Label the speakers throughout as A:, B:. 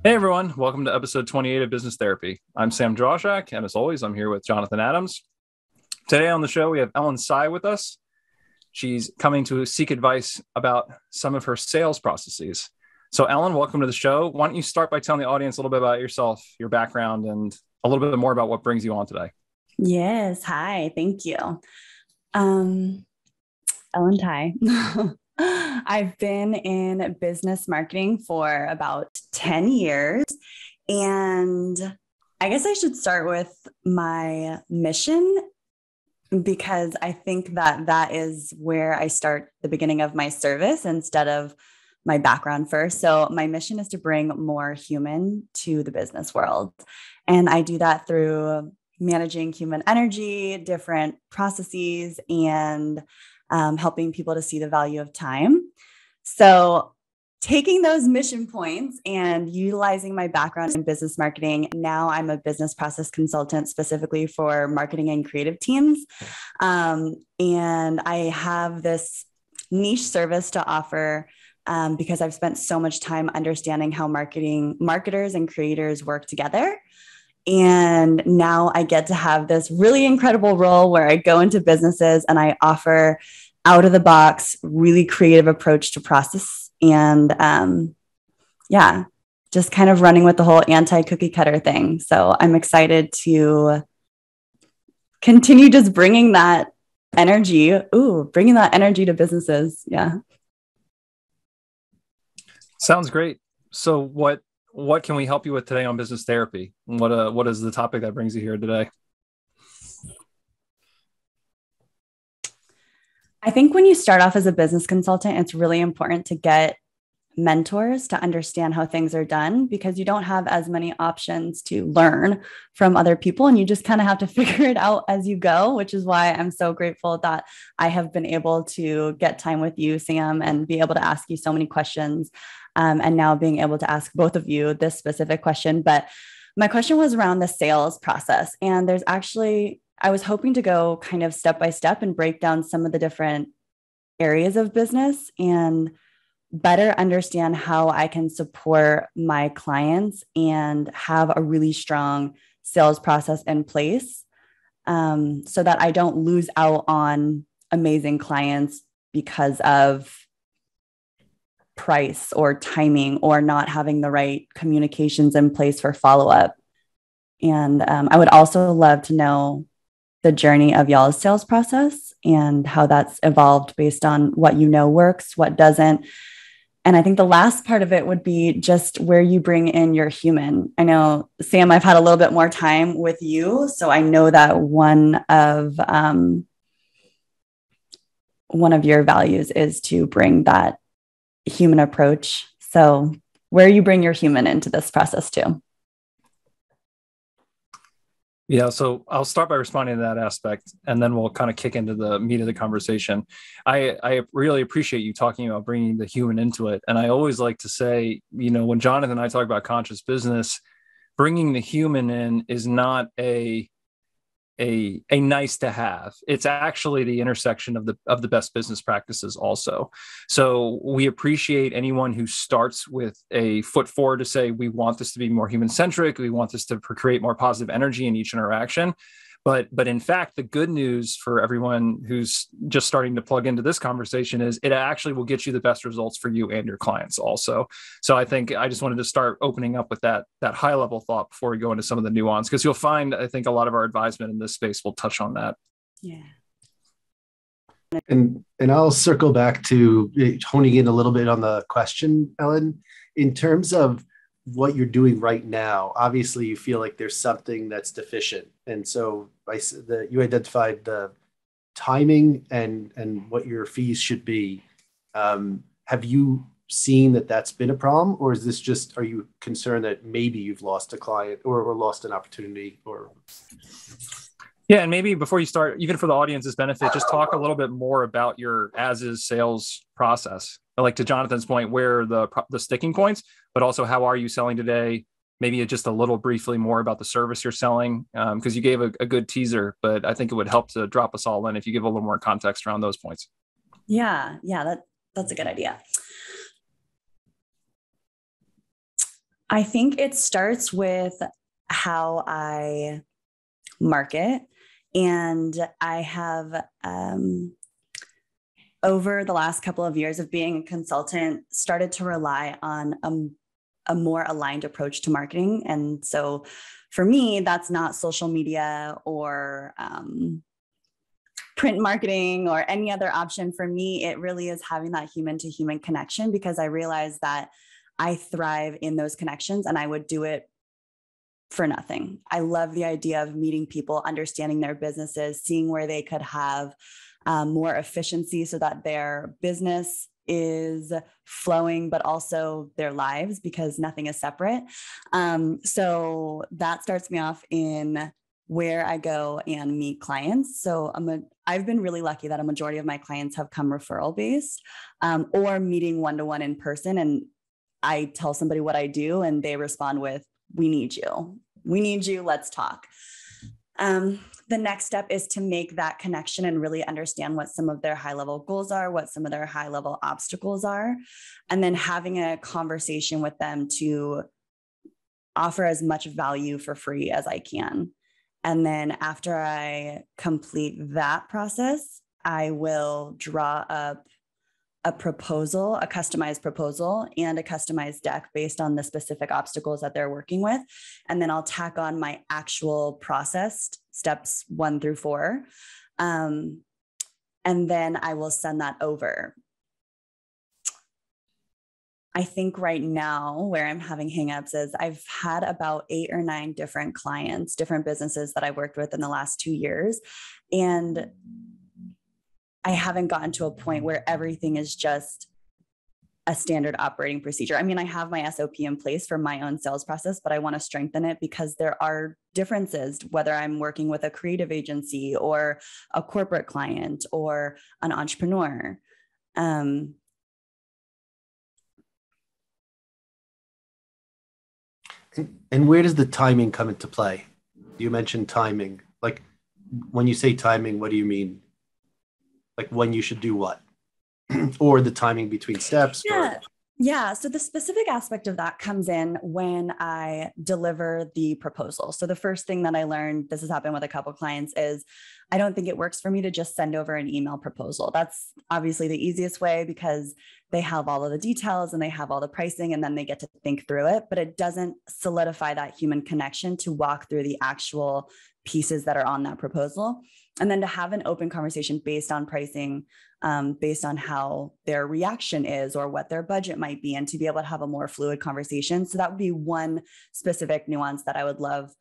A: Hey everyone, welcome to episode 28 of Business Therapy. I'm Sam Drawshak, and as always, I'm here with Jonathan Adams. Today on the show, we have Ellen Tsai with us. She's coming to seek advice about some of her sales processes. So Ellen, welcome to the show. Why don't you start by telling the audience a little bit about yourself, your background, and a little bit more about what brings you on today.
B: Yes. Hi. Thank you. Ellen Tsai. I've been in business marketing for about 10 years. And I guess I should start with my mission because I think that that is where I start the beginning of my service instead of my background first. So my mission is to bring more human to the business world. And I do that through managing human energy, different processes, and helping people to see the value of time. So, taking those mission points and utilizing my background in business marketing, now I'm a business process consultant specifically for marketing and creative teams. And I have this niche service to offer because I've spent so much time understanding how marketers and creators work together. And now I get to have this really incredible role where I go into businesses and I offer out of the box, really creative approach to process. And just kind of running with the whole anti-cookie cutter thing. So I'm excited to continue just bringing that energy to businesses. Yeah.
A: Sounds great. So what can we help you with today on business therapy? What is the topic that brings you here today?
B: I think when you start off as a business consultant, it's really important to get mentors to understand how things are done because you don't have as many options to learn from other people and you just kind of have to figure it out as you go, which is why I'm so grateful that I have been able to get time with you, Sam, and be able to ask you so many questions. And now being able to ask both of you this specific question. But my question was around the sales process. And I was hoping to go kind of step by step and break down some of the different areas of business and better understand how I can support my clients and have a really strong sales process in place so that I don't lose out on amazing clients because of price or timing or not having the right communications in place for follow-up. And I would also love to know the journey of y'all's sales process and how that's evolved based on what you know works, what doesn't. And I think the last part of it would be just where you bring in your human. I know, Sam, I've had a little bit more time with you, so I know that one of your values is to bring that human approach. So where you bring your human into this process too.
A: Yeah, so I'll start by responding to that aspect, and then we'll kind of kick into the meat of the conversation. I really appreciate you talking about bringing the human into it. And I always like to say, when Jonathan and I talk about conscious business, bringing the human in is not a nice to have. It's actually the intersection of the best business practices also. So we appreciate anyone who starts with a foot forward to say, we want this to be more human centric. We want this to create more positive energy in each interaction. But in fact, the good news for everyone who's just starting to plug into this conversation is it actually will get you the best results for you and your clients also. So I think I just wanted to start opening up with that high level thought before we go into some of the nuance, because you'll find, I think a lot of our advisement in this space will touch on that.
B: Yeah.
C: And I'll circle back to honing in a little bit on the question, Ellen, in terms of what you're doing right now. Obviously, you feel like there's something that's deficient. And so you identified the timing and what your fees should be. Have you seen that that's been a problem, or is this just, are you concerned that maybe you've lost a client or lost an opportunity or...
A: Yeah, and maybe before you start, even for the audience's benefit, just talk a little bit more about your as-is sales process. Like to Jonathan's point, where are the sticking points, but also how are you selling today? Maybe just a little briefly more about the service you're selling, because you gave a good teaser, but I think it would help to drop us all in if you give a little more context around those points.
B: Yeah, that's a good idea. I think it starts with how I market. And I have, over the last couple of years of being a consultant, started to rely on a more aligned approach to marketing. And so for me, that's not social media or print marketing or any other option. For me, it really is having that human to human connection, because I realized that I thrive in those connections and I would do it for nothing. I love the idea of meeting people, understanding their businesses, seeing where they could have more efficiency so that their business is flowing, but also their lives, because nothing is separate. So that starts me off in where I go and meet clients. So I've been really lucky that a majority of my clients have come referral based, or meeting one-to-one in person. And I tell somebody what I do and they respond with, we need you. We need you. Let's talk. The next step is to make that connection and really understand what some of their high level goals are, what some of their high level obstacles are, and then having a conversation with them to offer as much value for free as I can. And then after I complete that process, I will draw up a proposal, a customized proposal, and a customized deck based on the specific obstacles that they're working with. And then I'll tack on my actual process, steps 1 through 4. And then I will send that over. I think right now where I'm having hangups is I've had about 8 or 9 different clients, different businesses that I've worked with in the last 2 years. And I haven't gotten to a point where everything is just a standard operating procedure. I mean, I have my SOP in place for my own sales process, but I want to strengthen it because there are differences, whether I'm working with a creative agency or a corporate client or an entrepreneur.
C: And where does the timing come into play? You mentioned timing. Like when you say timing, what do you mean? Like when you should do what? Or the timing between steps?
B: Yeah. So the specific aspect of that comes in when I deliver the proposal. So the first thing that I learned, this has happened with a couple of clients, is I don't think it works for me to just send over an email proposal. That's obviously the easiest way because they have all of the details and they have all the pricing and then they get to think through it, but it doesn't solidify that human connection to walk through the actual pieces that are on that proposal. And then to have an open conversation based on pricing, based on how their reaction is or what their budget might be, and to be able to have a more fluid conversation. So that would be one specific nuance that I would love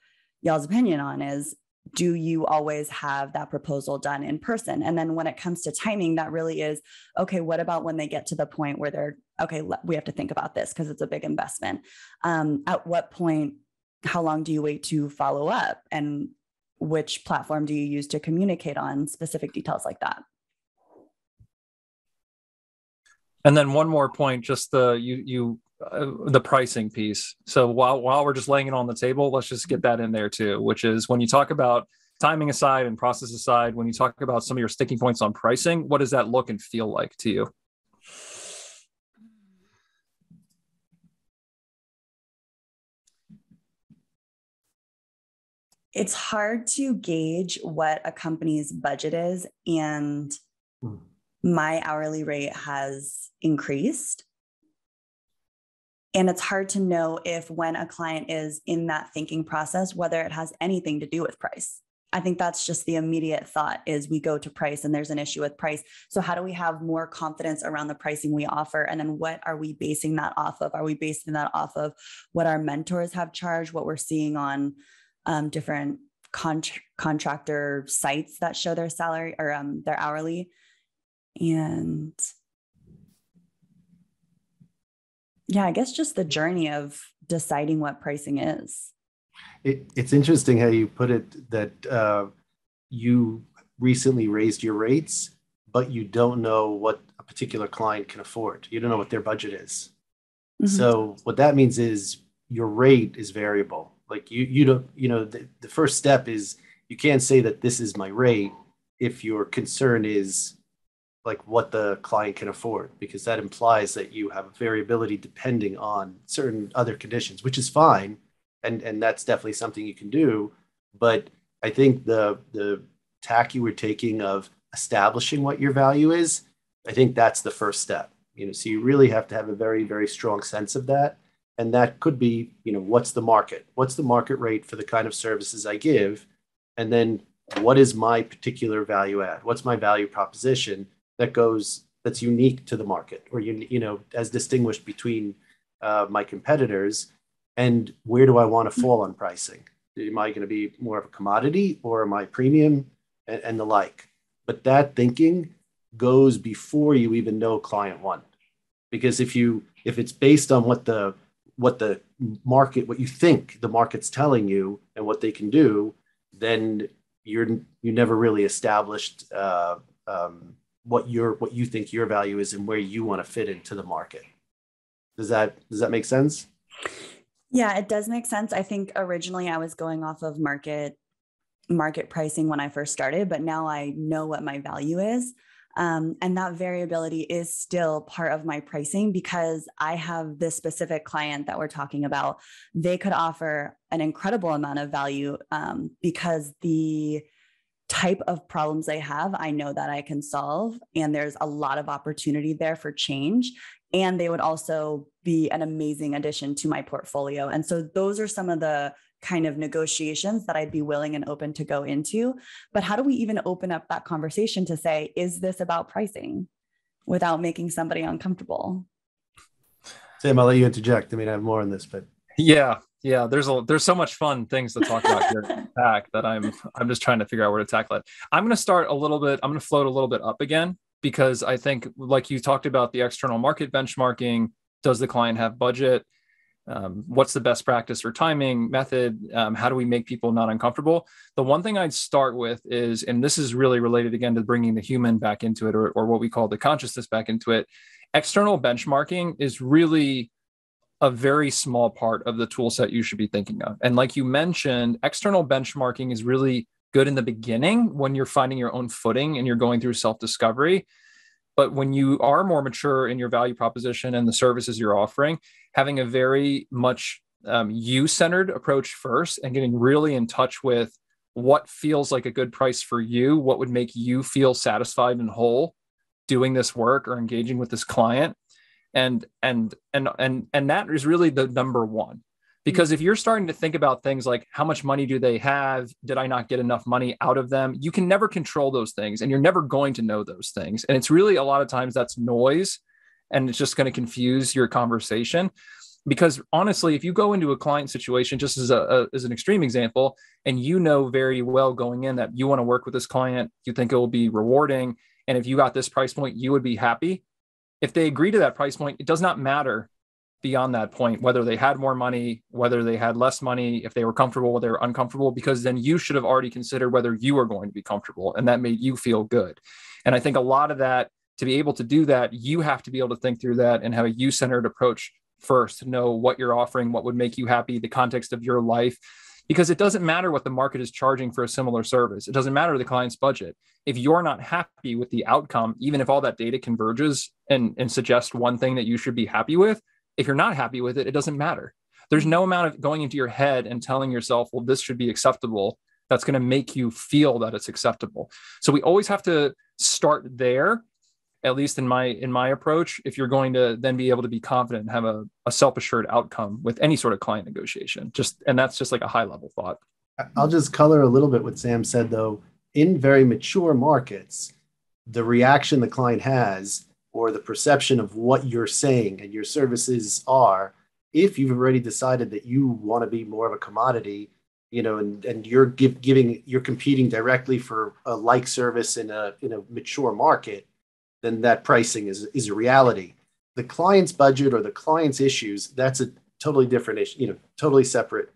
B: y'all's opinion on is, do you always have that proposal done in person? And then when it comes to timing, that really is, okay, what about when they get to the point where they're, okay, we have to think about this because it's a big investment. At what point, how long do you wait to follow up? And which platform do you use to communicate on specific details like that?
A: And then one more point, just the pricing piece. So while we're just laying it on the table, let's just get that in there too, which is when you talk about timing aside and process aside, when you talk about some of your sticking points on pricing, what does that look and feel like to you?
B: It's hard to gauge what a company's budget is, and my hourly rate has increased. And it's hard to know if when a client is in that thinking process, whether it has anything to do with price. I think that's just the immediate thought is we go to price and there's an issue with price. So how do we have more confidence around the pricing we offer? And then what are we basing that off of? Are we basing that off of what our mentors have charged, what we're seeing on different contractor sites that show their salary or their hourly? And yeah, I guess just the journey of deciding what pricing is.
C: It's interesting how you put it that you recently raised your rates, but you don't know what a particular client can afford. You don't know what their budget is. Mm-hmm. So what that means is your rate is variable. Like you don't, the first step is you can't say that this is my rate if your concern is like what the client can afford, because that implies that you have variability depending on certain other conditions, which is fine. And that's definitely something you can do. But I think the tack you were taking of establishing what your value is, I think that's the first step. So you really have to have a very, very strong sense of that. And that could be, what's the market? What's the market rate for the kind of services I give? And then what is my particular value add? What's my value proposition that's unique to the market, or as distinguished between my competitors? And where do I want to fall on pricing? Am I going to be more of a commodity, or am I premium, and the like? But that thinking goes before you even know client one, because if it's based on what the market, what you think the market's telling you and what they can do, then you never really established what you think your value is and where you want to fit into the market. Does that make sense?
B: Yeah, it does make sense. I think originally I was going off of market pricing when I first started, but now I know what my value is. And that variability is still part of my pricing, because I have this specific client that we're talking about. They could offer an incredible amount of value because the type of problems they have, I know that I can solve, and there's a lot of opportunity there for change. And they would also be an amazing addition to my portfolio. And so those are some of the kind of negotiations that I'd be willing and open to go into. But how do we even open up that conversation to say, is this about pricing, without making somebody uncomfortable?
C: Sam, I'll let you interject. I mean, I have more on this, but
A: Yeah. There's so much fun things to talk about here that I'm just trying to figure out where to tackle it. I'm going to float a little bit up again, because I think, like you talked about, the external market benchmarking. Does the client have budget? What's the best practice or timing method? How do we make people not uncomfortable? The one thing I'd start with is, and this is really related again to bringing the human back into it, or what we call the consciousness back into it. External benchmarking is really a very small part of the tool set you should be thinking of. And like you mentioned, external benchmarking is really good in the beginning when you're finding your own footing and you're going through self-discovery. But when you are more mature in your value proposition and the services you're offering, having a very much you-centered approach first, and getting really in touch with what feels like a good price for you, what would make you feel satisfied and whole doing this work or engaging with this client. And that is really the number one. Because if you're starting to think about things like, how much money do they have? Did I not get enough money out of them? You can never control those things, and you're never going to know those things. And it's really, a lot of times, that's noise, and it's just going to confuse your conversation. Because honestly, if you go into a client situation, just as an extreme example, and you know very well going in that you want to work with this client, you think it will be rewarding, and if you got this price point, you would be happy. If they agree to that price point, it does not matter beyond that point, whether they had more money, whether they had less money, if they were comfortable, whether they were uncomfortable, because then you should have already considered whether you were going to be comfortable, and that made you feel good. And I think a lot of that, to be able to do that, you have to be able to think through that and have a you-centered approach first, to know what you're offering, what would make you happy, the context of your life. Because it doesn't matter what the market is charging for a similar service. It doesn't matter the client's budget. If you're not happy with the outcome, even if all that data converges and suggests one thing that you should be happy with, if you're not happy with it, it doesn't matter. There's no amount of going into your head and telling yourself, well, this should be acceptable, that's going to make you feel that it's acceptable. So we always have to start there, at least in my approach, if you're going to then be able to be confident and have a self-assured outcome with any sort of client negotiation. And that's just like a high level thought.
C: I'll just color a little bit what Sam said, though. In very mature markets, the reaction the client has, or the perception of what you're saying and your services are, if you've already decided that you want to be more of a commodity, and you're you're competing directly for a like service in a mature market, then that pricing is a reality. The client's budget or the client's issues, that's a totally different issue, totally separate,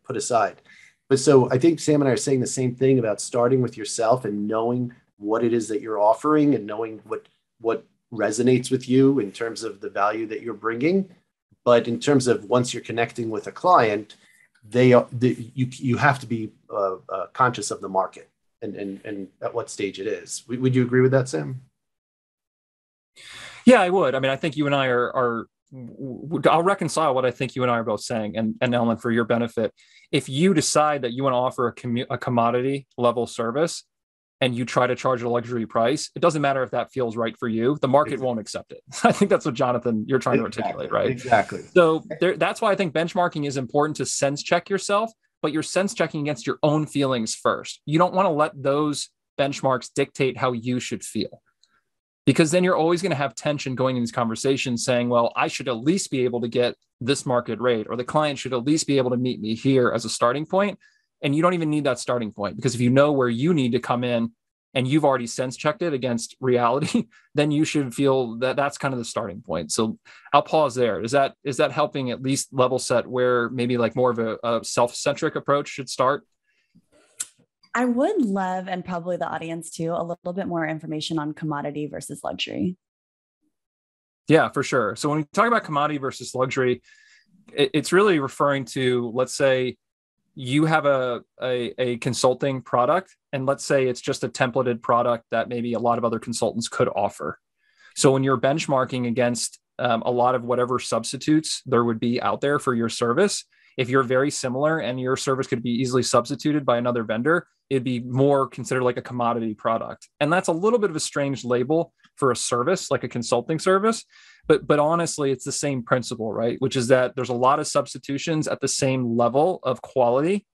C: put aside. But so I think Sam and I are saying the same thing about starting with yourself and knowing what it is that you're offering, and knowing what resonates with you in terms of the value that you're bringing. But in terms of once you're connecting with a client, you have to be conscious of the market and at what stage it is. Would you agree with that, Sam?
A: Yeah, I would. I mean, I think you and I I'll reconcile what I think you and I are both saying, and Ellen, for your benefit, if you decide that you want to offer a commodity level service and you try to charge a luxury price, it doesn't matter if that feels right for you. The market won't accept it. I think that's what, Jonathan, you're trying to articulate, right?
C: Exactly.
A: So that's why I think benchmarking is important, to sense check yourself, but you're sense checking against your own feelings first. You don't want to let those benchmarks dictate how you should feel, because then you're always going to have tension going in these conversations saying, well, I should at least be able to get this market rate, or the client should at least be able to meet me here as a starting point. And you don't even need that starting point, because if you know where you need to come in and you've already sense checked it against reality, then you should feel that that's kind of the starting point. So I'll pause there. Is that helping at least level set where maybe like more of a self-centric approach should start?
B: I would love, and probably the audience too, a little bit more information on commodity versus luxury.
A: Yeah, for sure. So when we talk about commodity versus luxury, it's really referring to, let's say you have a consulting product, and let's say it's just a templated product that maybe a lot of other consultants could offer. So when you're benchmarking against a lot of whatever substitutes there would be out there for your service, if you're very similar and your service could be easily substituted by another vendor, it'd be more considered like a commodity product. And that's a little bit of a strange label for a service, like a consulting service. But honestly, it's the same principle, right? Which is that there's a lot of substitutions at the same level of quality.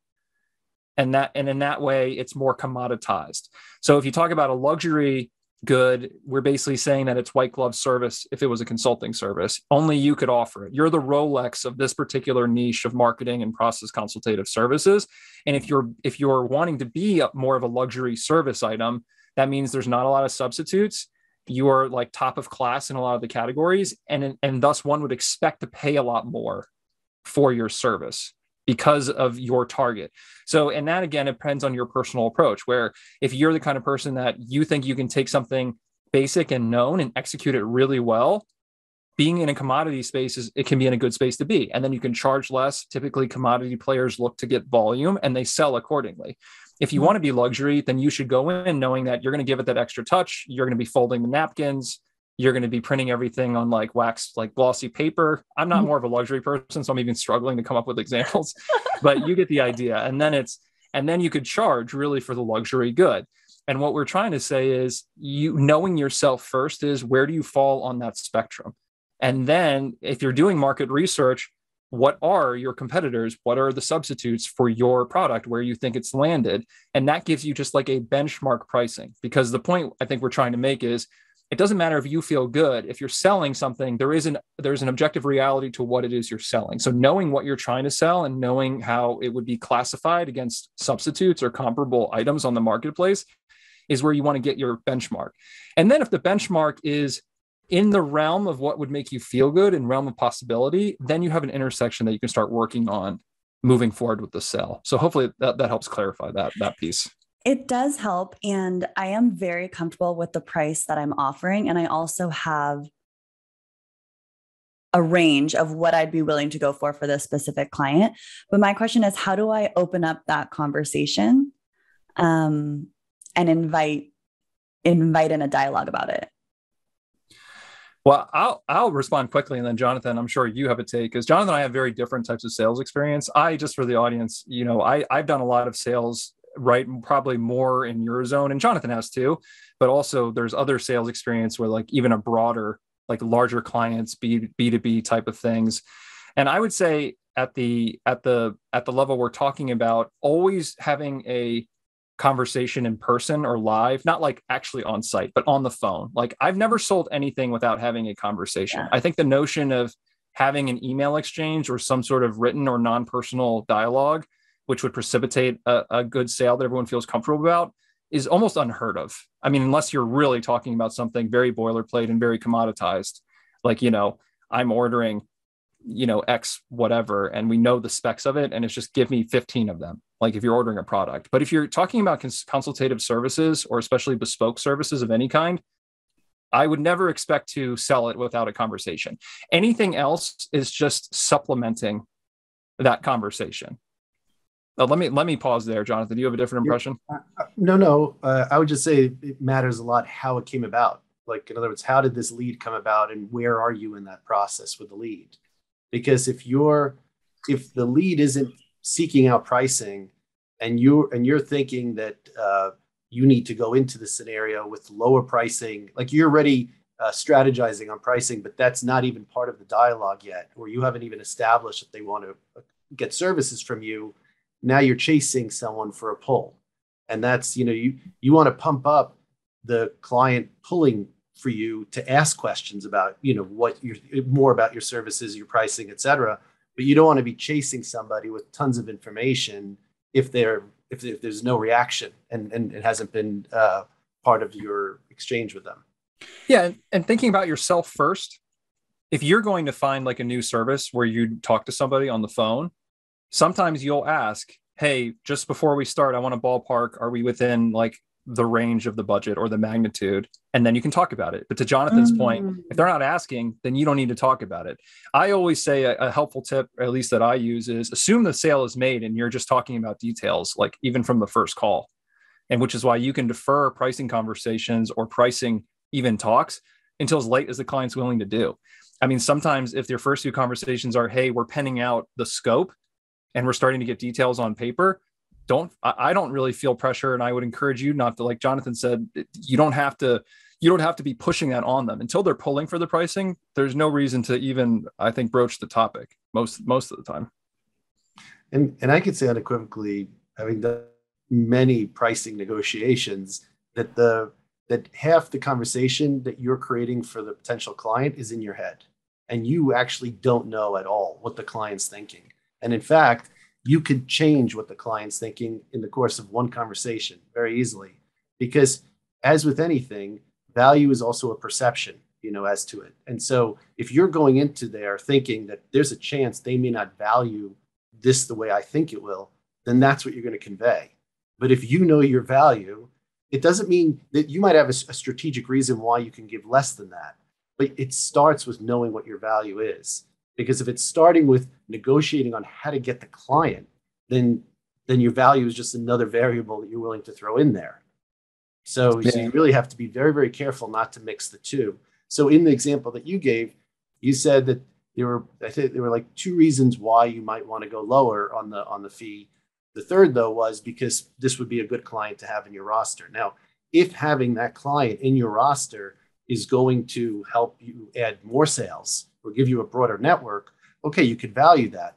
A: And in that way, it's more commoditized. So if you talk about a luxury good, we're basically saying that it's white glove service. If it was a consulting service, only you could offer it. You're the Rolex of this particular niche of marketing and process consultative services. And if you're wanting to be more of a luxury service item, that means there's not a lot of substitutes. You are like top of class in a lot of the categories, and thus one would expect to pay a lot more for your service because of your target. So, and that again, it depends on your personal approach, where if you're the kind of person that you think you can take something basic and known and execute it really well, being in a commodity space it can be in a good space to be. And then you can charge less. Typically commodity players look to get volume and they sell accordingly. If you want to be luxury, then you should go in knowing that you're going to give it that extra touch. You're going to be folding the napkins. You're going to be printing everything on like wax, like glossy paper. I'm not more of a luxury person, so I'm even struggling to come up with examples, but you get the idea. And then you could charge really for the luxury good. And what we're trying to say is, you knowing yourself first is, where do you fall on that spectrum? And then if you're doing market research, what are your competitors? What are the substitutes for your product where you think it's landed? And that gives you just like a benchmark pricing, because the point I think we're trying to make is, it doesn't matter if you feel good. If you're selling something, there's an objective reality to what it is you're selling. So knowing what you're trying to sell and knowing how it would be classified against substitutes or comparable items on the marketplace is where you want to get your benchmark. And then if the benchmark is in the realm of what would make you feel good, in realm of possibility, then you have an intersection that you can start working on moving forward with the sale. So hopefully that helps clarify that piece.
B: It does help. And I am very comfortable with the price that I'm offering. And I also have a range of what I'd be willing to go for this specific client. But my question is, how do I open up that conversation and invite in a dialogue about it?
A: Well, I'll respond quickly, and then Jonathan, I'm sure you have a take, because Jonathan and I have very different types of sales experience. Just for the audience, I've done a lot of sales, right? Probably more in your zone, and Jonathan has too, but also there's other sales experience where like even a broader, like larger clients, B2B type of things. And I would say at the level we're talking about, always having a conversation in person or live, not like actually on site, but on the phone. Like I've never sold anything without having a conversation. Yeah. I think the notion of having an email exchange or some sort of written or non-personal dialogue, which would precipitate a good sale that everyone feels comfortable about, is almost unheard of. I mean, unless you're really talking about something very boilerplate and very commoditized, like, I'm ordering, X whatever, and we know the specs of it, and it's just give me 15 of them. Like if you're ordering a product. But if you're talking about consultative services, or especially bespoke services of any kind, I would never expect to sell it without a conversation. Anything else is just supplementing that conversation. Let me pause there, Jonathan. Do you have a different impression?
C: No. I would just say it matters a lot how it came about. Like, in other words, how did this lead come about and where are you in that process with the lead? Because if the lead isn't seeking out pricing and you're thinking that you need to go into the scenario with lower pricing, like you're already strategizing on pricing, but that's not even part of the dialogue yet, or you haven't even established that they want to get services from you. Now you're chasing someone for a pull. And that's, you want to pump up the client pulling for you to ask questions about, what more about your services, your pricing, et cetera. But you don't want to be chasing somebody with tons of information if there's no reaction and it hasn't been part of your exchange with them.
A: Yeah. And thinking about yourself first, if you're going to find like a new service where you talk to somebody on the phone, sometimes you'll ask, hey, just before we start, I want to ballpark, are we within like the range of the budget or the magnitude? And then you can talk about it. But to Jonathan's point, if they're not asking, then you don't need to talk about it. I always say a helpful tip, or at least that I use, is assume the sale is made and you're just talking about details, like even from the first call. And which is why you can defer pricing conversations or pricing even talks until as late as the client's willing to do. I mean, sometimes if their first two conversations are, hey, we're penning out the scope and we're starting to get details on paper, I don't really feel pressure. And I would encourage you not to, like Jonathan said, you don't have to be pushing that on them until they're pulling for the pricing. There's no reason to even, I think, broach the topic most of the time.
C: And I could say unequivocally, having done many pricing negotiations, that half the conversation that you're creating for the potential client is in your head. And you actually don't know at all what the client's thinking. And in fact, you could change what the client's thinking in the course of one conversation very easily. Because as with anything, value is also a perception, as to it. And so if you're going into there thinking that there's a chance they may not value this the way I think it will, then that's what you're going to convey. But if you know your value, it doesn't mean that you might have a strategic reason why you can give less than that. But it starts with knowing what your value is. Because if it's starting with negotiating on how to get the client, then your value is just another variable that you're willing to throw in there. So you really have to be very, very careful not to mix the two. So in the example that you gave, you said that I think there were like two reasons why you might want to go lower on the fee. The third, though, was because this would be a good client to have in your roster. Now, if having that client in your roster is going to help you add more sales or give you a broader network, okay, you could value that.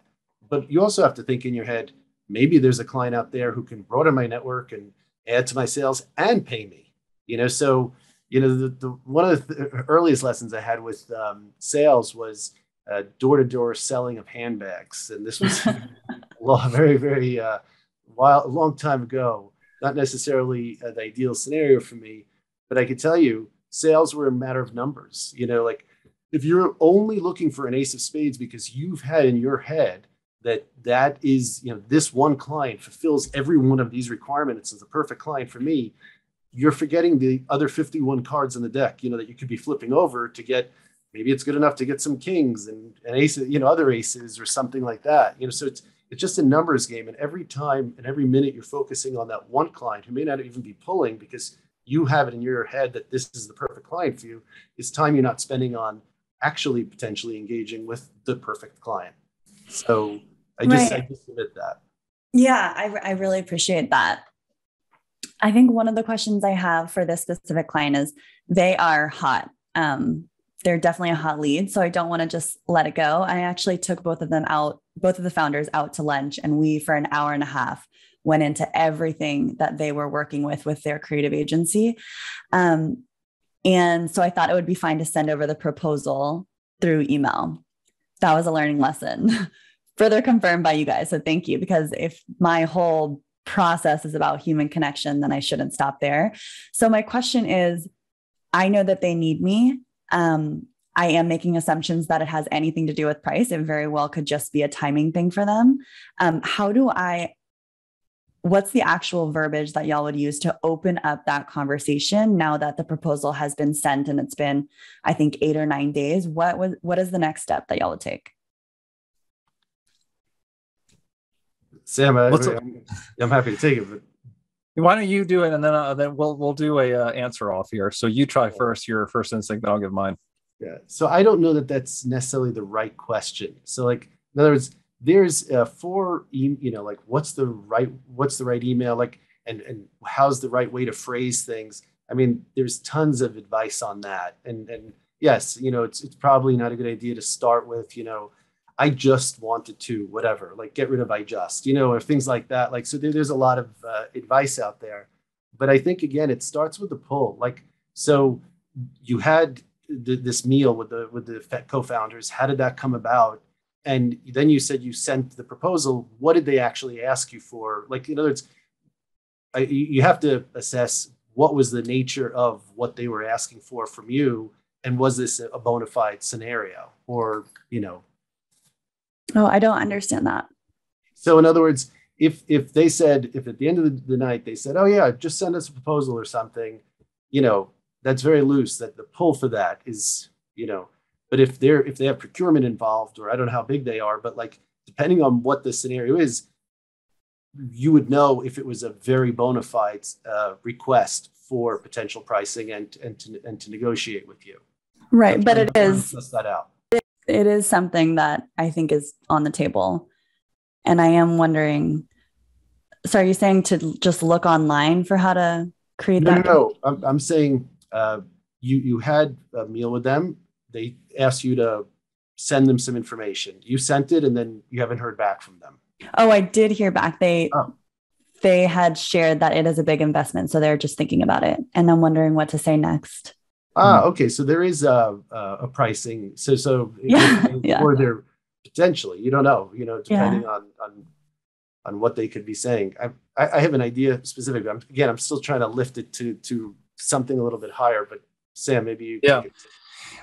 C: But you also have to think in your head, maybe there's a client out there who can broaden my network and add to my sales and pay me. So the one of the earliest lessons I had with sales was door-to-door selling of handbags, and this was a very, very a long time ago. Not necessarily the ideal scenario for me, but I could tell you, sales were a matter of numbers. Like if you're only looking for an ace of spades because you've had in your head that is, this one client fulfills every one of these requirements, is the perfect client for me, you're forgetting the other 51 cards in the deck, that you could be flipping over to get, maybe it's good enough to get some kings and aces, other aces or something like that. So it's just a numbers game. And every time and every minute you're focusing on that one client who may not even be pulling because you have it in your head that this is the perfect client for you, is time you're not spending on actually potentially engaging with the perfect client. So I just admit that.
B: Yeah, I really appreciate that. I think one of the questions I have for this specific client is they are hot. They're definitely a hot lead. So I don't want to just let it go. I actually took both of the founders out to lunch, and we, for an hour and a half, went into everything that they were working with their creative agency. And so I thought it would be fine to send over the proposal through email. That was a learning lesson, further confirmed by you guys. So thank you, because if my whole process is about human connection, then I shouldn't stop there. So my question is, I know that they need me. I am making assumptions that it has anything to do with price. It very well could just be a timing thing for them. What's the actual verbiage that y'all would use to open up that conversation now that the proposal has been sent and it's been, I think, 8 or 9 days? What is the next step that y'all would take?
C: Sam, I'm happy to take it, but
A: Why don't you do it, and then we'll do a answer off here. So you try first, your first instinct, then I'll give mine.
C: Yeah. So I don't know that that's necessarily the right question. So like, in other words, there's like what's the right email, like, and how's the right way to phrase things. I mean, there's tons of advice on that. And yes, it's probably not a good idea to start with, I just wanted to, whatever, like get rid of I just, or things like that. Like, so there's a lot of advice out there. But I think, again, it starts with the pull. Like, so you had this meal with the co-founders. How did that come about? And then you said you sent the proposal. What did they actually ask you for? Like, in other words, you have to assess what was the nature of what they were asking for from you, and was this a bona fide scenario, or
B: Oh, I don't understand that.
C: So in other words, if they said, if at the end of the night they said, oh yeah, just send us a proposal or something, that's very loose. That the pull for that is, but if they have procurement involved, or I don't know how big they are, but like depending on what the scenario is, you would know if it was a very bona fide request for potential pricing and to negotiate with you.
B: Right, but it is
C: suss that out.
B: It is something that I think is on the table, and I am wondering. So, are you saying to just look online for how to create that?
C: No. I'm saying you had a meal with them. They asked you to send them some information. You sent it, and then you haven't heard back from them.
B: Oh, I did hear back. They had shared that it is a big investment, so they're just thinking about it, and I'm wondering what to say next.
C: Okay. So there is a pricing. So
B: Yeah.
C: or there potentially, you don't know, depending on what they could be saying. I have an idea specifically. I'm still trying to lift it to something a little bit higher. But Sam, maybe you.
A: Yeah.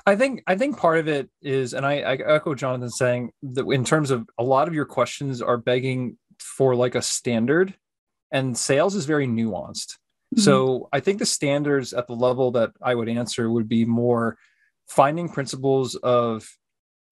A: I think part of it is, and I echo Jonathan saying that in terms of a lot of your questions are begging for like a standard, and sales is very nuanced. Mm-hmm. So I think the standards at the level that I would answer would be more finding principles of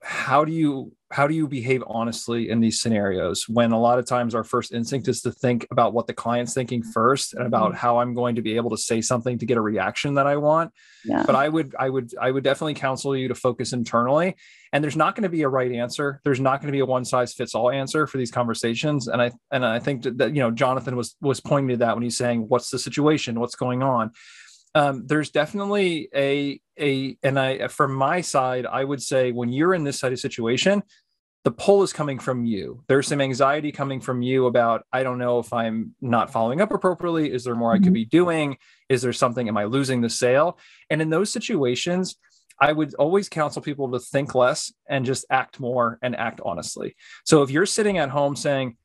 A: how do you behave honestly in these scenarios, when a lot of times our first instinct is to think about what the client's thinking first, and about how I'm going to be able to say something to get a reaction that I want. Yeah. But I would definitely counsel you to focus internally, and there's not going to be a right answer. There's not going to be a one size fits all answer for these conversations. And I think that Jonathan was pointing to that when he's saying, what's the situation? What's going on? There's definitely from my side, I would say when you're in this type of situation, the pull is coming from you. There's some anxiety coming from you about, I don't know if I'm not following up appropriately. Is there more I could be doing? Is there something? Am I losing the sale? And in those situations, I would always counsel people to think less and just act more and act honestly. So if you're sitting at home saying,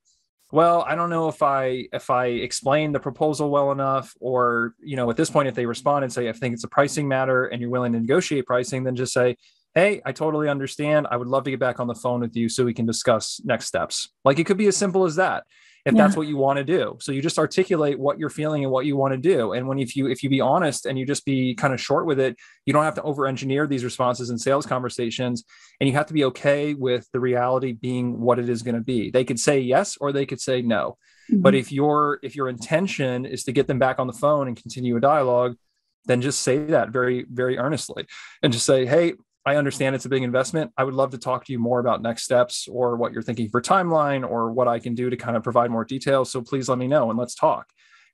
A: well, I don't know if I explain the proposal well enough, or, at this point, if they respond and say, I think it's a pricing matter and you're willing to negotiate pricing, then just say, hey, I totally understand. I would love to get back on the phone with you so we can discuss next steps. Like, it could be as simple as that, if that's what you want to do. So you just articulate what you're feeling and what you want to do. And if you be honest and you just be kind of short with it, you don't have to over engineer these responses in sales conversations. And you have to be okay with the reality being what it is going to be. They could say yes, or they could say no. Mm-hmm. But if your intention is to get them back on the phone and continue a dialogue, then just say that very, very earnestly, and just say, hey, I understand it's a big investment. I would love to talk to you more about next steps, or what you're thinking for timeline, or what I can do to kind of provide more details. So please let me know and let's talk.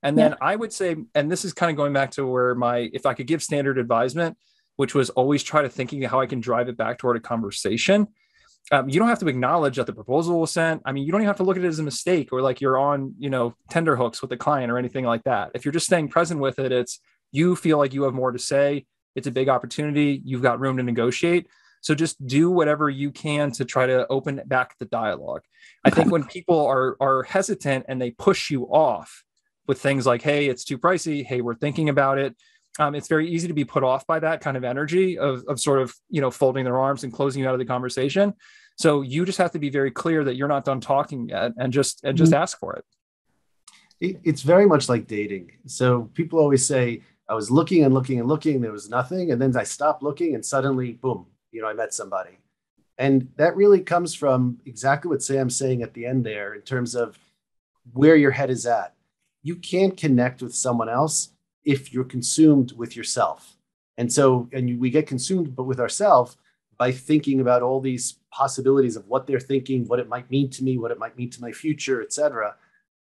A: And then I would say, and this is kind of going back to where if I could give standard advisement, which was always try to thinking how I can drive it back toward a conversation. You don't have to acknowledge that the proposal was sent. I mean, you don't even have to look at it as a mistake, or like you're on, tender hooks with the client or anything like that. If you're just staying present with it, it's, you feel like you have more to say. It's a big opportunity. You've got room to negotiate. So just do whatever you can to try to open back the dialogue. I think when people are hesitant and they push you off with things like, hey, it's too pricey. Hey, we're thinking about it. It's very easy to be put off by that kind of energy of sort of, folding their arms and closing you out of the conversation. So you just have to be very clear that you're not done talking yet, and just ask for it.
C: It's very much like dating. So people always say, I was looking and looking and looking, there was nothing. And then I stopped looking, and suddenly, boom, I met somebody. And that really comes from exactly what Sam's saying at the end there, in terms of where your head is at. you can't connect with someone else if you're consumed with yourself. And so, we get consumed but with ourselves by thinking about all these possibilities of what they're thinking, what it might mean to me, what it might mean to my future, et cetera.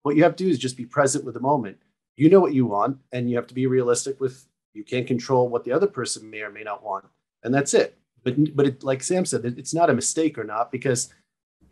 C: What you have to do is just be present with the moment. You know what you want, and you have to be realistic with, you can't control what the other person may or may not want. And that's it. But it, like Sam said, it's not a mistake or not, because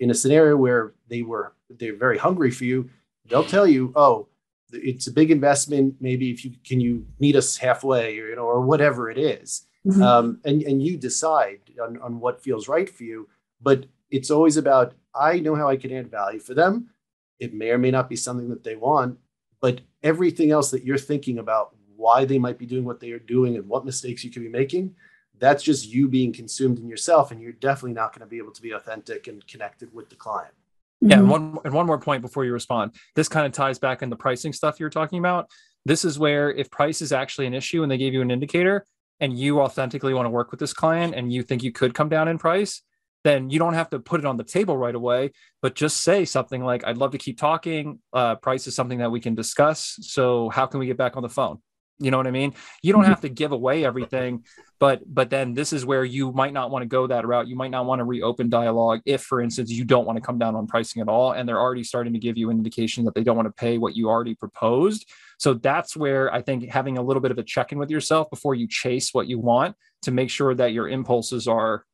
C: in a scenario where they're very hungry for you, they'll tell you, oh, it's a big investment. Maybe if you meet us halfway, or whatever it is.
B: Mhm.
C: And you decide on what feels right for you. But it's always about, I know how I can add value for them. It may or may not be something that they want, but everything else that you're thinking about, why they might be doing what they are doing and what mistakes you could be making, that's just you being consumed in yourself. And you're definitely not going to be able to be authentic and connected with the client.
A: Yeah, and
B: Mhm.
A: one more point before you respond. This kind of ties back in the pricing stuff you're talking about. This is where, if price is actually an issue and they gave you an indicator and you authentically want to work with this client and you think you could come down in price, then you don't have to put it on the table right away, but just say something like, I'd love to keep talking. Price is something that we can discuss. So how can we get back on the phone? You know what I mean? You don't have to give away everything, but then this is where you might not want to go that route. You might not want to reopen dialogue if, for instance, you don't want to come down on pricing at all, and they're already starting to give you an indication that they don't want to pay what you already proposed. So that's where I think having a little bit of a check-in with yourself before you chase what you want, to make sure that your impulses are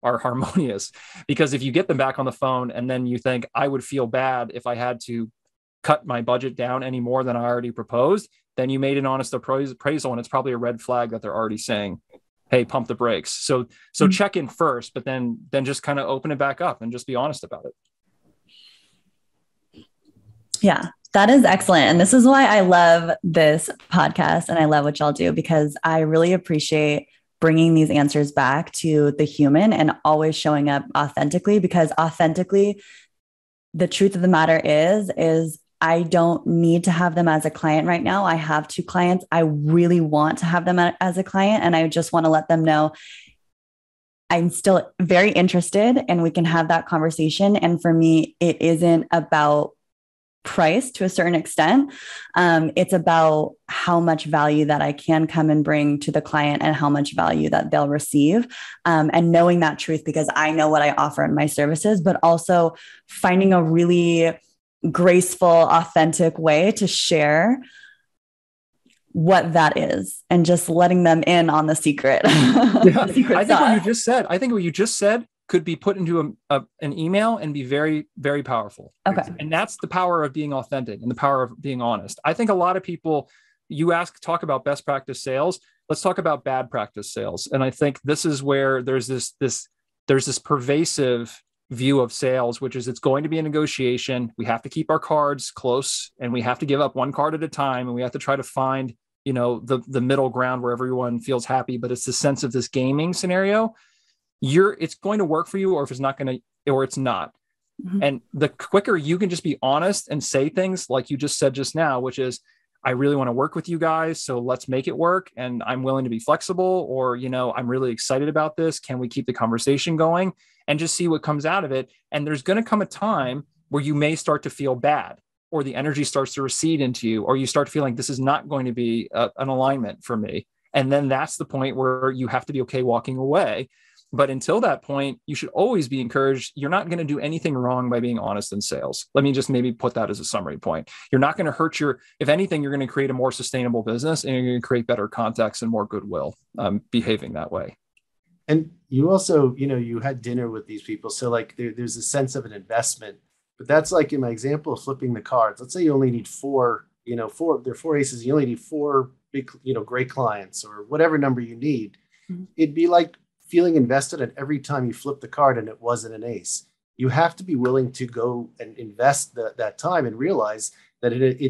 A: harmonious. Because if you get them back on the phone and then you think, I would feel bad if I had to cut my budget down any more than I already proposed, then you made an honest appraisal, and it's probably a red flag that they're already saying, hey, pump the brakes. So check in first, but then just kind of open it back up and just be honest about it.
B: Yeah, that is excellent. And this is why I love this podcast and I love what y'all do, because I really appreciate bringing these answers back to the human and always showing up authentically, because authentically, the truth of the matter is I don't need to have them as a client right now. I have 2 clients. I really want to have them as a client. And I just want to let them know I'm still very interested and we can have that conversation. And for me, it isn't about price to a certain extent. It's about how much value that I can come and bring to the client and how much value that they'll receive. And knowing that truth, because I know what I offer in my services, but also finding a really graceful, authentic way to share what that is and just letting them in on the secret.
A: Yeah.
B: The secret
A: I think what you just said could be put into an email and be very, very powerful.
B: Okay.
A: And that's the power of being authentic and the power of being honest. I think a lot of people, talk about best practice sales. Let's talk about bad practice sales. And I think this is where there's this pervasive view of sales, which is, it's going to be a negotiation. We have to keep our cards close and we have to give up one card at a time. And we have to try to find, the middle ground where everyone feels happy. But it's the sense of this gaming scenario. It's going to work for you, or if it's not going to, or it's not. Mm-hmm. And the quicker you can just be honest and say things like you just said just now, which is, I really want to work with you guys, so let's make it work. And I'm willing to be flexible, or, I'm really excited about this. Can we keep the conversation going and just see what comes out of it? And there's going to come a time where you may start to feel bad, or the energy starts to recede into you, or you start feeling this is not going to be an alignment for me. And then that's the point where you have to be okay walking away. But until that point, you should always be encouraged. You're not going to do anything wrong by being honest in sales. Let me just maybe put that as a summary point. You're not going to hurt if anything, you're going to create a more sustainable business, and you're going to create better contacts and more goodwill behaving that way.
C: And you also, you had dinner with these people. So like there's a sense of an investment, but that's like in my example of flipping the cards. Let's say you only need 4, there are 4 aces. You only need 4 big, great clients, or whatever number you need. Mm-hmm. It'd be like feeling invested at every time you flip the card and it wasn't an ace. You have to be willing to go and invest that time and realize that it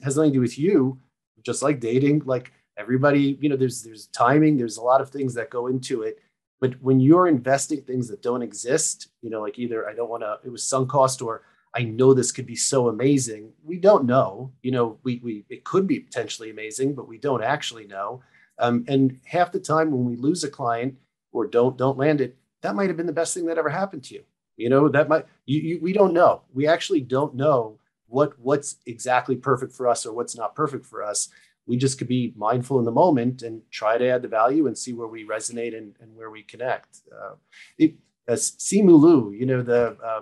C: has nothing to do with you. Just like dating, like everybody, there's timing, there's a lot of things that go into it. But when you're investing things that don't exist, like either it was sunk cost, or I know this could be so amazing. We don't know, it could be potentially amazing, but we don't actually know. And half the time when we lose a client or don't land it, that might have been the best thing that ever happened to you. We don't know. We actually don't know what's exactly perfect for us or what's not perfect for us. We just could be mindful in the moment and try to add the value and see where we resonate and where we connect. Simu Liu,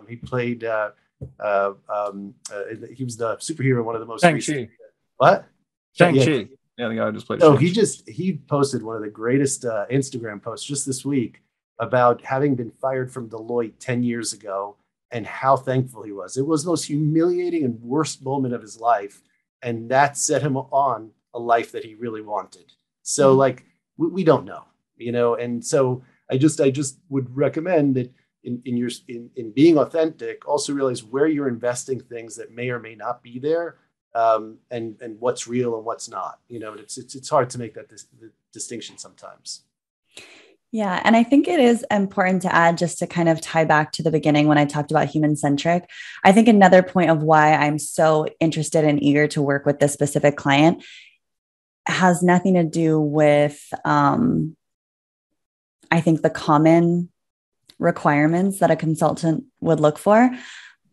C: he played, he was the superhero in one of the most recent. What?
A: Shang-Chi. Yeah, the guy who just played.
C: So he posted one of the greatest Instagram posts just this week about having been fired from Deloitte 10 years ago and how thankful he was. It was the most humiliating and worst moment of his life. And that set him on a life that he really wanted. So like, we don't know, and so I just would recommend that in being authentic, also realize where you're investing things that may or may not be there, and what's real and what's not. It's hard to make that the distinction sometimes.
B: Yeah. And I think it is important to add, just to kind of tie back to the beginning when I talked about human centric. I think another point of why I'm so interested and eager to work with this specific client has nothing to do with, I think, the common requirements that a consultant would look for.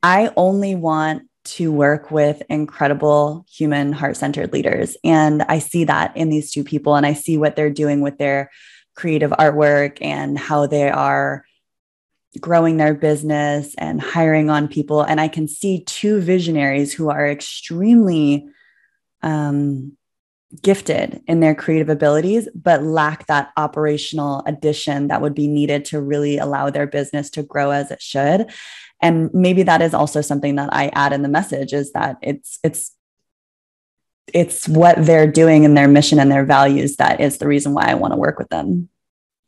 B: I only want to work with incredible human heart-centered leaders. And I see that in these two people, and I see what they're doing with their creative artwork and how they are growing their business and hiring on people. And I can see two visionaries who are extremely gifted in their creative abilities, but lack that operational addition that would be needed to really allow their business to grow as it should. And maybe that is also something that I add in the message, is that it's what they're doing and their mission and their values that is the reason why I want to work with them.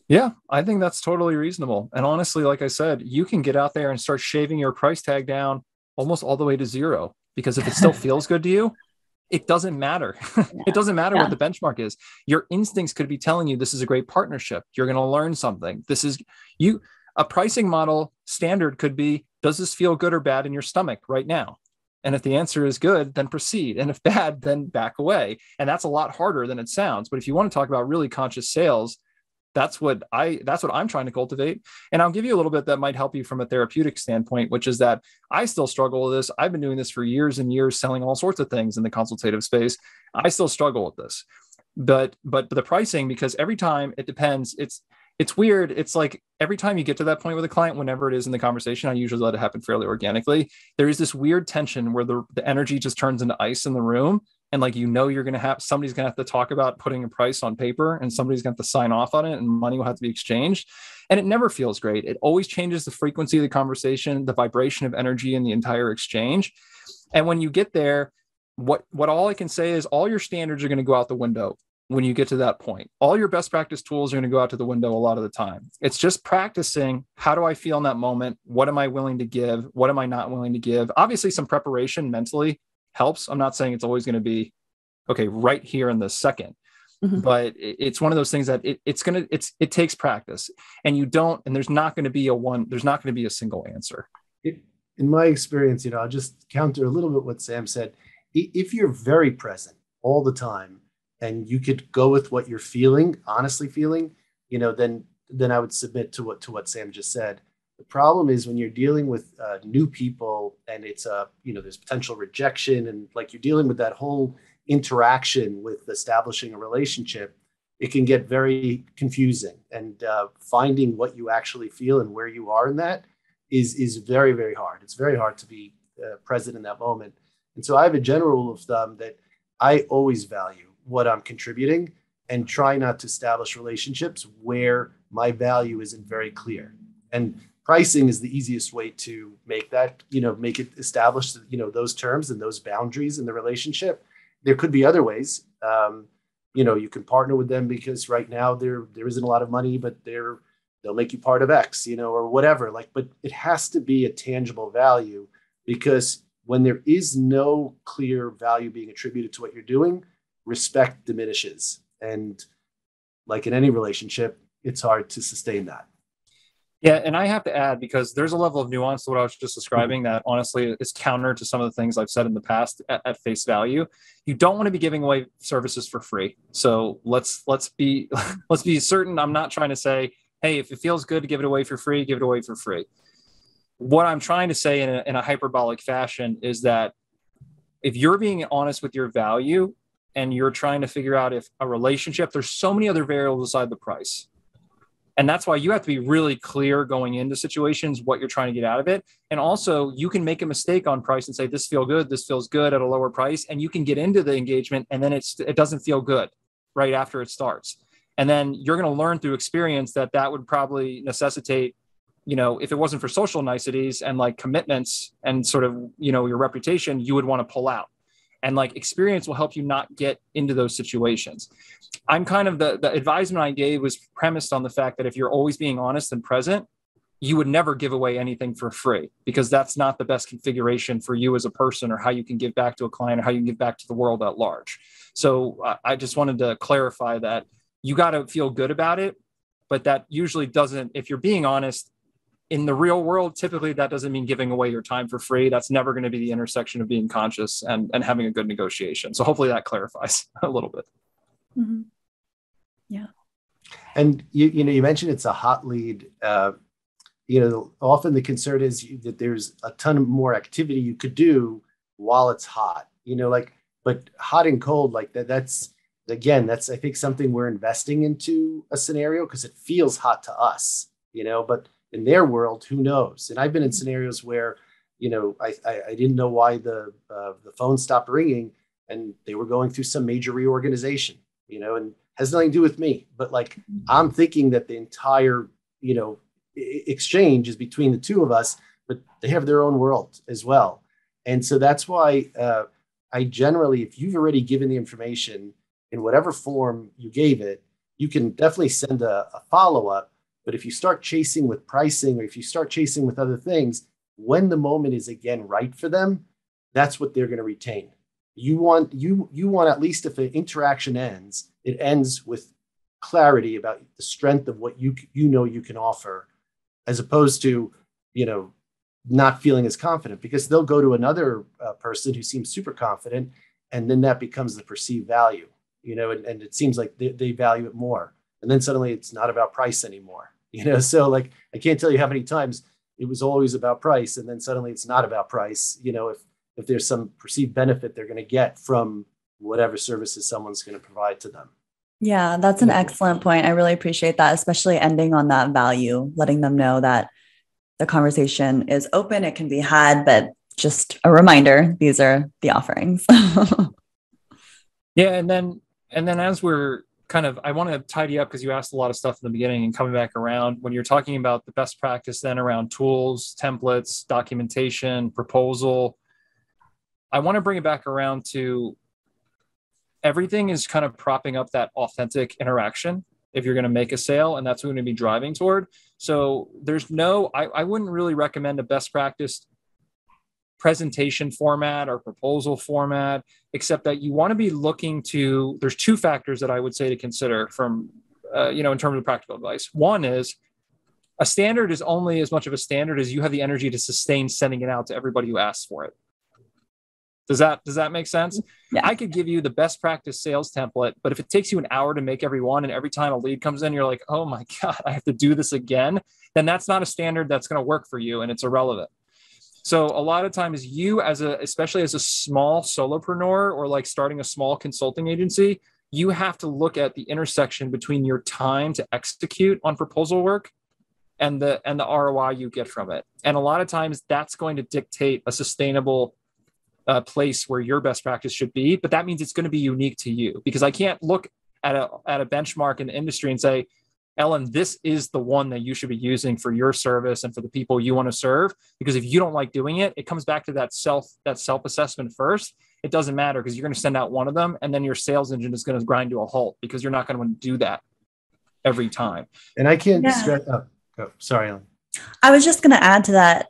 A: Yeah, I think that's totally reasonable. And honestly, like I said, you can get out there and start shaving your price tag down almost all the way to zero, because if it still feels good to you, it doesn't matter. It doesn't matter what the benchmark is. Your instincts could be telling you this is a great partnership. You're going to learn something. A pricing model standard could be, does this feel good or bad in your stomach right now? And if the answer is good, then proceed. And if bad, then back away. And that's a lot harder than it sounds. But if you want to talk about really conscious sales, that's what I'm trying to cultivate. And I'll give you a little bit that might help you from a therapeutic standpoint, which is that I still struggle with this. I've been doing this for years and years, selling all sorts of things in the consultative space. I still struggle with this, but the pricing, because every time it depends, it's weird. It's like every time you get to that point with a client, whenever it is in the conversation, I usually let it happen fairly organically. There is this weird tension where the energy just turns into ice in the room. And like, somebody's going to have to talk about putting a price on paper, and somebody's going to have to sign off on it, and money will have to be exchanged. And it never feels great. It always changes the frequency of the conversation, the vibration of energy in the entire exchange. And when you get there, what all I can say is all your standards are going to go out the window. When you get to that point, all your best practice tools are going to go out to the window a lot of the time. It's just practicing. How do I feel in that moment? What am I willing to give? What am I not willing to give? Obviously, some preparation mentally helps. I'm not saying it's always going to be okay right here in the second, but it's one of those things that it takes practice, and there's not going to be a single answer.
C: In my experience, I'll just counter a little bit what Sam said. If you're very present all the time, and you could go with what you're feeling, honestly feeling, then I would submit to what Sam just said. The problem is when you're dealing with new people, and it's there's potential rejection, and like you're dealing with that whole interaction with establishing a relationship, it can get very confusing. And finding what you actually feel and where you are in that is very, very hard. It's very hard to be present in that moment. And so I have a general rule of thumb that I always value what I'm contributing, and try not to establish relationships where my value isn't very clear. And pricing is the easiest way to make that, make it establish, those terms and those boundaries in the relationship. There could be other ways. You can partner with them because right now there isn't a lot of money, but they'll make you part of X, or whatever. But it has to be a tangible value, because when there is no clear value being attributed to what you're doing, respect diminishes. And like in any relationship, it's hard to sustain that.
A: Yeah. And I have to add, because there's a level of nuance to what I was just describing that honestly is counter to some of the things I've said in the past at face value. You don't want to be giving away services for free. So let's be certain. I'm not trying to say, hey, if it feels good to give it away for free, give it away for free. What I'm trying to say in a hyperbolic fashion is that if you're being honest with your value and you're trying to figure out if a relationship, there's so many other variables beside the price. And that's why you have to be really clear going into situations, what you're trying to get out of it. And also you can make a mistake on price and say, this feels good. This feels good at a lower price. And you can get into the engagement and then it doesn't feel good right after it starts. And then you're going to learn through experience that would probably necessitate, if it wasn't for social niceties and like commitments and sort of, your reputation, you would want to pull out. And like experience will help you not get into those situations. I'm kind of the advisement I gave was premised on the fact that if you're always being honest and present, you would never give away anything for free, because that's not the best configuration for you as a person or how you can give back to a client or how you can give back to the world at large. So I just wanted to clarify that you got to feel good about it, but that usually doesn't, if you're being honest, in the real world, typically that doesn't mean giving away your time for free. That's never going to be the intersection of being conscious and having a good negotiation. So hopefully that clarifies a little bit.
B: Mm-hmm. Yeah.
C: And you mentioned it's a hot lead. Often the concern is that there's a ton of more activity you could do while it's hot. But hot and cold like that. That's I think something we're investing into a scenario because it feels hot to us. But in their world, who knows? And I've been in scenarios where, I didn't know why the phone stopped ringing, and they were going through some major reorganization, and has nothing to do with me. But like, I'm thinking that the entire, exchange is between the two of us, but they have their own world as well. And so that's why I generally, if you've already given the information in whatever form you gave it, you can definitely send a follow-up. But if you start chasing with pricing, or if you start chasing with other things, when the moment is again right for them, that's what they're going to retain. You want at least if an interaction ends, it ends with clarity about the strength of what you can offer, as opposed to not feeling as confident, because they'll go to another person who seems super confident, and then that becomes the perceived value, and it seems like they value it more, and then suddenly it's not about price anymore. So like, I can't tell you how many times it was always about price, and then suddenly it's not about price. If there's some perceived benefit they're going to get from whatever services someone's going to provide to them.
B: Yeah, that's an excellent point. I really appreciate that, especially ending on that value, letting them know that the conversation is open, it can be had, but just a reminder, these are the offerings.
A: Yeah. And then as we're I want to tidy up, because you asked a lot of stuff in the beginning and coming back around when you're talking about the best practice then around tools, templates, documentation, proposal. I want to bring it back around to everything is kind of propping up that authentic interaction if you're going to make a sale, and that's what we're going to be driving toward. So I wouldn't really recommend a best practice presentation format or proposal format, except that you want to be looking to, there's two factors that I would say to consider from, in terms of practical advice. One is a standard is only as much of a standard as you have the energy to sustain sending it out to everybody who asks for it. Does that make sense?
B: Yeah.
A: I could give you the best practice sales template, but if it takes you an hour to make every one, and every time a lead comes in, you're like, oh my God, I have to do this again, then that's not a standard that's going to work for you, and it's irrelevant. So a lot of times especially as a small solopreneur or like starting a small consulting agency, you have to look at the intersection between your time to execute on proposal work and the ROI you get from it. And a lot of times that's going to dictate a sustainable place where your best practice should be, but that means it's going to be unique to you, because I can't look at a benchmark in the industry and say, Ellen, this is the one that you should be using for your service and for the people you want to serve. Because if you don't like doing it, it comes back to that self-assessment first. It doesn't matter, because you're going to send out one of them, and then your sales engine is going to grind to a halt, because you're not going to want to do that every time.
C: And I can't stress. Oh, sorry, Ellen.
B: I was just going to add to that.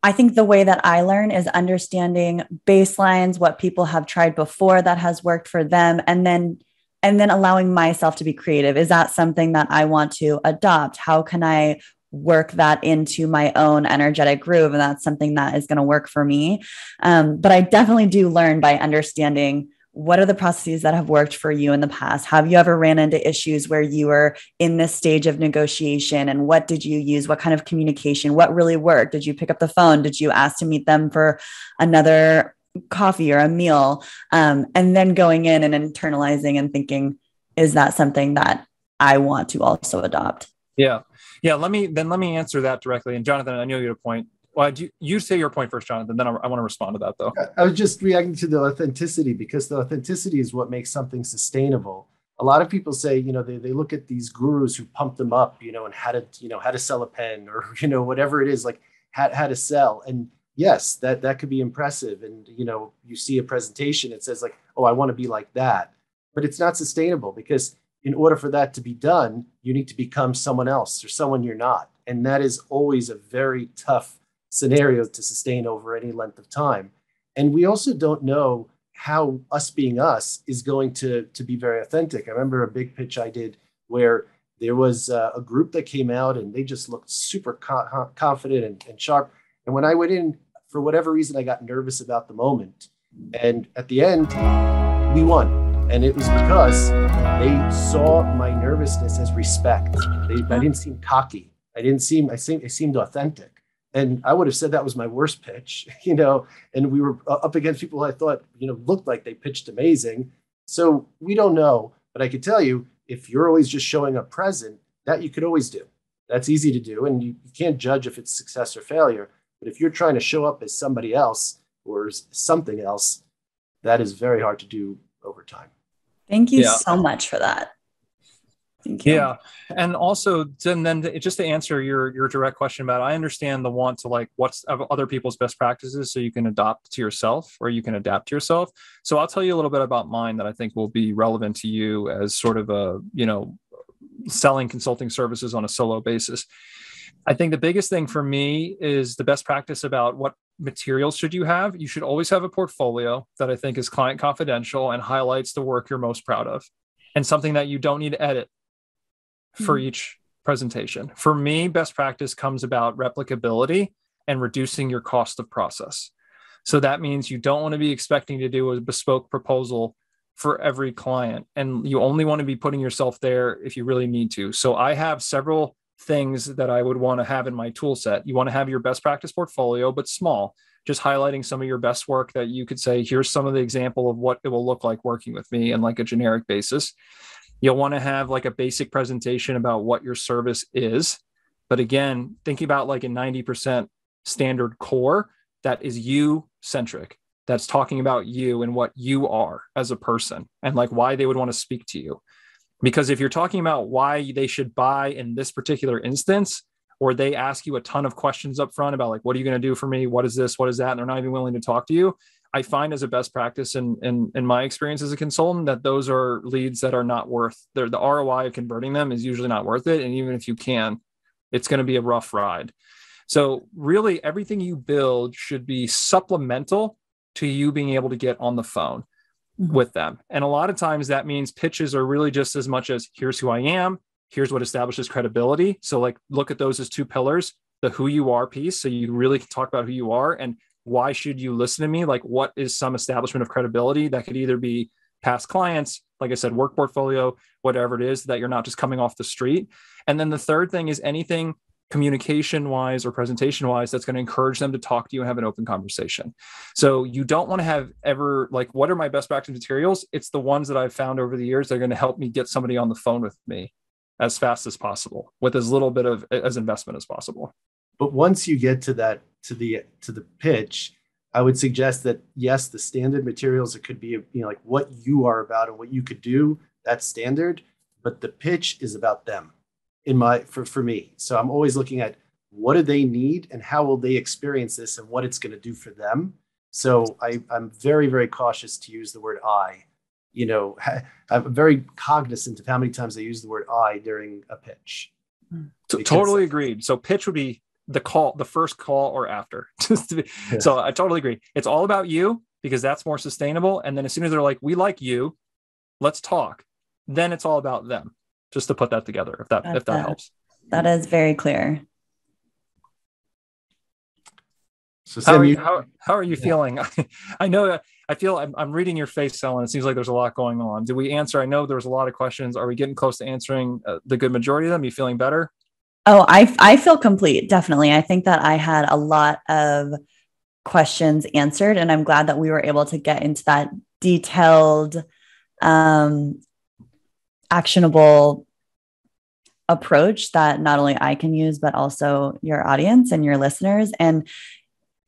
B: I think the way that I learn is understanding baselines, what people have tried before that has worked for them, and then allowing myself to be creative. Is that something that I want to adopt? How can I work that into my own energetic groove? And that's something that is going to work for me. But I definitely do learn by understanding what are the processes that have worked for you in the past. Have you ever ran into issues where you were in this stage of negotiation, and what did you use? What kind of communication? What really worked? Did you pick up the phone? Did you ask to meet them for another coffee or a meal, and then going in and internalizing and thinking, is that something that I want to also adopt?
A: Yeah. Let me answer that directly. And Jonathan, I know you had a point. Well, you say your point first, Jonathan, then I want to respond to that though.
C: I was just reacting to the authenticity, because the authenticity is what makes something sustainable. A lot of people say, they look at these gurus who pump them up, and how to sell a pen, or, whatever it is, like how to sell. And yes, that could be impressive. And, you see a presentation, it says like, oh, I want to be like that, but it's not sustainable, because in order for that to be done, you need to become someone else or someone you're not. And that is always a very tough scenario to sustain over any length of time. And we also don't know how us being us is going to be very authentic. I remember a big pitch I did where there was a group that came out and they just looked super confident and sharp. And when I went in, for whatever reason, I got nervous about the moment. And at the end, we won. And it was because they saw my nervousness as respect. I didn't seem cocky. I seemed authentic. And I would have said that was my worst pitch, and we were up against people I thought, looked like they pitched amazing. So we don't know, but I could tell you, if you're always just showing up present, that you could always do. That's easy to do. And you can't judge if it's success or failure. But if you're trying to show up as somebody else or something else, that is very hard to do over time.
B: Thank you so much for that. Thank you.
A: Yeah. And also then just to answer your direct question about, I understand the want to like what's other people's best practices so you can adopt to yourself or you can adapt to yourself. So I'll tell you a little bit about mine that I think will be relevant to you as sort of a, selling consulting services on a solo basis. I think the biggest thing for me is the best practice about what materials should you have. You should always have a portfolio that I think is client confidential and highlights the work you're most proud of, and something that you don't need to edit for each presentation. For me, best practice comes about replicability and reducing your cost of process. So that means you don't want to be expecting to do a bespoke proposal for every client, and you only want to be putting yourself there if you really need to. So I have several things that I would want to have in my tool set. You want to have your best practice portfolio, but small, just highlighting some of your best work that you could say, here's some of the example of what it will look like working with me in like a generic basis. You'll want to have like a basic presentation about what your service is. But again, thinking about like a 90% standard core that is you centric, that's talking about you and what you are as a person and like why they would want to speak to you. Because if you're talking about why they should buy in this particular instance, or they ask you a ton of questions up front about like, what are you going to do for me? What is this? What is that? And they're not even willing to talk to you. I find as a best practice in my experience as a consultant that those are leads that are not worth the ROI of converting them is usually not worth it. And even if you can, it's going to be a rough ride. So really everything you build should be supplemental to you being able to get on the phone with them. And a lot of times that means pitches are really just as much as here's who I am, here's what establishes credibility. So like look at those as two pillars, the who you are piece. So you really can talk about who you are and why should you listen to me? Like what is some establishment of credibility that could either be past clients, like I said, work portfolio, whatever it is, that you're not just coming off the street. And then the third thing is anything communication wise or presentation wise that's going to encourage them to talk to you and have an open conversation. So you don't want to have ever like, what are my best practice materials? It's the ones that I've found over the years that are going to help me get somebody on the phone with me as fast as possible with as little bit of as investment as possible.
C: But once you get to that, to the pitch, I would suggest that yes, the standard materials, it could be, like what you are about and what you could do, that's standard, but the pitch is about them. For me. So I'm always looking at what do they need and how will they experience this and what it's going to do for them. So I'm very, very cautious to use the word I. I'm very cognizant of how many times I use the word I during a pitch.
A: So, totally agreed. So pitch would be the first call or after.
C: Yeah.
A: So I totally agree. It's all about you because that's more sustainable. And then as soon as they're like, we like you, let's talk. Then it's all about them. Just to put that together, if that helps.
B: That is very clear.
C: So Sam,
A: how are you feeling? I know I feel I'm reading your face, Ellen. It seems like there's a lot going on. Did we answer? I know there was a lot of questions. Are we getting close to answering the good majority of them? Are you feeling better?
B: Oh, I feel complete. Definitely. I think that I had a lot of questions answered. And I'm glad that we were able to get into that detailed, actionable approach that not only I can use, but also your audience and your listeners. And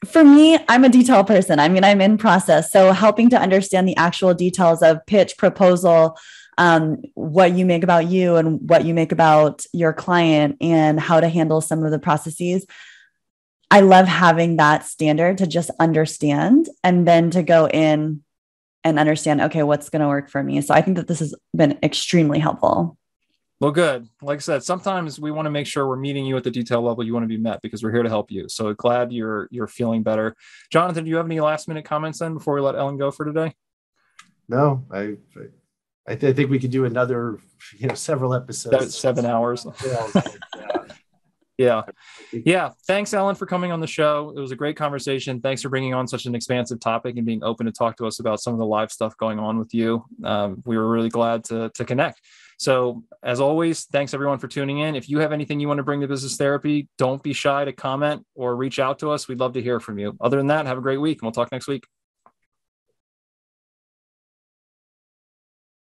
B: for me, I'm a detail person. I mean, I'm in process. So helping to understand the actual details of pitch, proposal, what you make about you and what you make about your client and how to handle some of the processes. I love having that standard to just understand and then to go in and understand, okay, what's going to work for me. So I think that this has been extremely helpful.
A: Well, good. Like I said, sometimes we want to make sure we're meeting you at the detail level you want to be met, because we're here to help you. So glad you're feeling better. Jonathan, do you have any last minute comments then before we let Ellen go for today?
C: No, I think we could do another, several episodes.
A: 7 hours. Yeah. Yeah. Thanks, Ellen, for coming on the show. It was a great conversation. Thanks for bringing on such an expansive topic and being open to talk to us about some of the live stuff going on with you. We were really glad to connect. So as always, thanks everyone for tuning in. If you have anything you want to bring to Business Therapy, don't be shy to comment or reach out to us. We'd love to hear from you. Other than that, have a great week and we'll talk next week.